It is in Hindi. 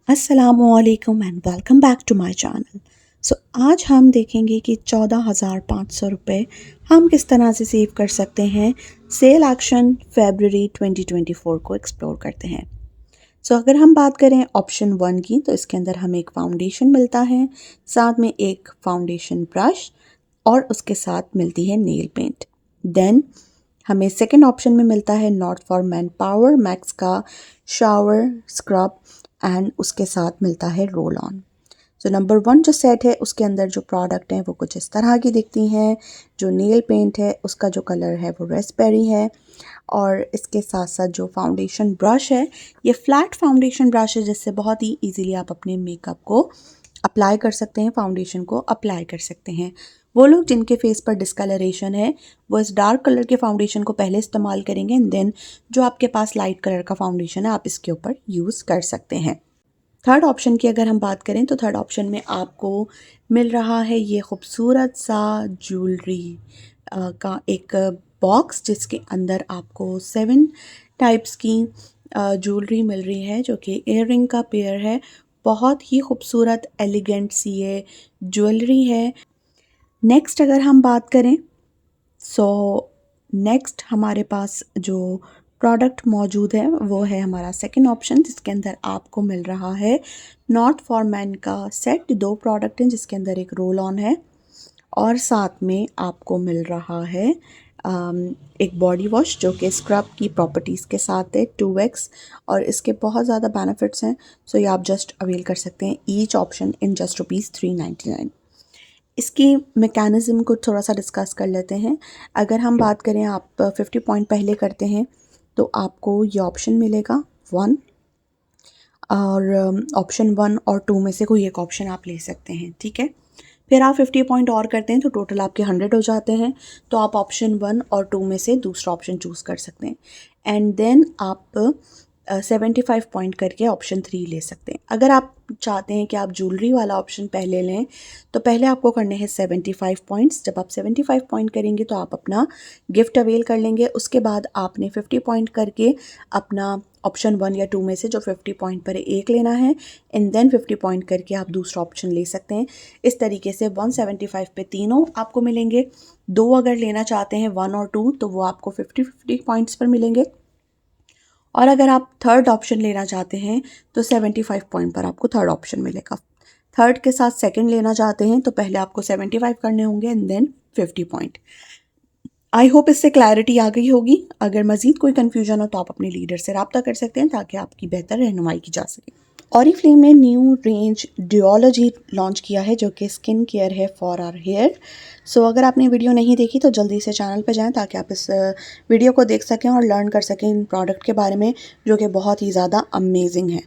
अस्सलामुअलैकुम and welcome back to my channel. So आज हम देखेंगे कि 14,500 रुपये हम किस तरह से सेव कर सकते हैं। सेल एक्शन फरवरी 2024 को एक्सप्लोर करते हैं। अगर हम बात करें ऑप्शन 1 की, तो इसके अंदर हमें एक फाउंडेशन मिलता है, साथ में एक फाउंडेशन ब्रश और उसके साथ मिलती है नेल पेंट। देन हमें सेकंड ऑप्शन में मिलता है not for man power max का शावर स्क्रब एंड उसके साथ मिलता है रोल ऑन। नंबर 1 जो सेट है उसके अंदर जो प्रोडक्ट हैं वो कुछ इस तरह की दिखती हैं। जो नेल पेंट है उसका जो कलर है वो रेस्पबेरी है, और इसके साथ साथ जो फाउंडेशन ब्रश है ये फ्लैट फाउंडेशन ब्रश है, जिससे बहुत ही इजीली आप अपने मेकअप को अप्लाई कर सकते हैं, फाउंडेशन को अप्लाई कर सकते हैं। वो लोग जिनके फेस पर डिस्कलरेशन है वो इस डार्क कलर के फाउंडेशन को पहले इस्तेमाल करेंगे एंड देन जो आपके पास लाइट कलर का फाउंडेशन है आप इसके ऊपर यूज़ कर सकते हैं। थर्ड ऑप्शन की अगर हम बात करें तो थर्ड ऑप्शन में आपको मिल रहा है ये खूबसूरत सा ज्वेलरी का एक बॉक्स, जिसके अंदर आपको 7 टाइप्स की ज्वेलरी मिल रही है, जो कि इयररिंग का पेयर है। बहुत ही खूबसूरत एलिगेंट सी ये ज्वेलरी है। नेक्स्ट अगर हम बात करें, नेक्स्ट हमारे पास जो प्रोडक्ट मौजूद है वो है हमारा सेकंड ऑप्शन, जिसके अंदर आपको मिल रहा है नॉट फॉर मैन का सेट। 2 प्रोडक्ट हैं जिसके अंदर एक रोल ऑन है और साथ में आपको मिल रहा है एक बॉडी वॉश जो कि स्क्रब की प्रॉपर्टीज़ के साथ है 2x, और इसके बहुत ज़्यादा बेनिफिट्स हैं। ये आप जस्ट अवेल कर सकते हैं ईच ऑप्शन इन जस्ट ₹399। इसकी मैकेनिज़्म को थोड़ा सा डिस्कस कर लेते हैं। अगर हम बात करें, आप 50 पॉइंट पहले करते हैं तो आपको ये ऑप्शन मिलेगा 1, और ऑप्शन 1 और 2 में से कोई एक ऑप्शन आप ले सकते हैं, ठीक है। फिर आप 50 पॉइंट और करते हैं तो टोटल आपके 100 हो जाते हैं, तो आप ऑप्शन 1 और 2 में से दूसरा ऑप्शन चूज़ कर सकते हैं एंड देन आप 75 पॉइंट करके ऑप्शन 3 ले सकते हैं। अगर आप चाहते हैं कि आप ज्वेलरी वाला ऑप्शन पहले लें तो पहले आपको करने हैं 75 पॉइंट्स। जब आप 75 पॉइंट करेंगे तो आप अपना गिफ्ट अवेल कर लेंगे। उसके बाद आपने 50 पॉइंट करके अपना ऑप्शन 1 या 2 में से जो 50 पॉइंट पर एक लेना है एंड देन 50 पॉइंट करके आप दूसरा ऑप्शन ले सकते हैं। इस तरीके से 175 पे तीनों आपको मिलेंगे। 2 अगर लेना चाहते हैं 1 और 2 तो वो आपको 50-50 पॉइंट्स पर मिलेंगे, और अगर आप थर्ड ऑप्शन लेना चाहते हैं तो 75 पॉइंट पर आपको थर्ड ऑप्शन मिलेगा। थर्ड के साथ सेकंड लेना चाहते हैं तो पहले आपको 75 करने होंगे and then 50 point. I hope इससे क्लैरिटी आ गई होगी। अगर मज़ीद कोई कन्फ्यूजन हो तो आप अपने लीडर से रब्ता कर सकते हैं ताकि आपकी बेहतर रहनुमाई की जा सके। ऑरिफ्लेम ने न्यू रेंज ड्यूओलॉजी लॉन्च किया है जो कि स्किन केयर है फॉर आवर हेयर। अगर आपने वीडियो नहीं देखी तो जल्दी से चैनल पर जाएं ताकि आप इस वीडियो को देख सकें और लर्न कर सकें इन प्रोडक्ट के बारे में, जो कि बहुत ही ज़्यादा अमेजिंग है।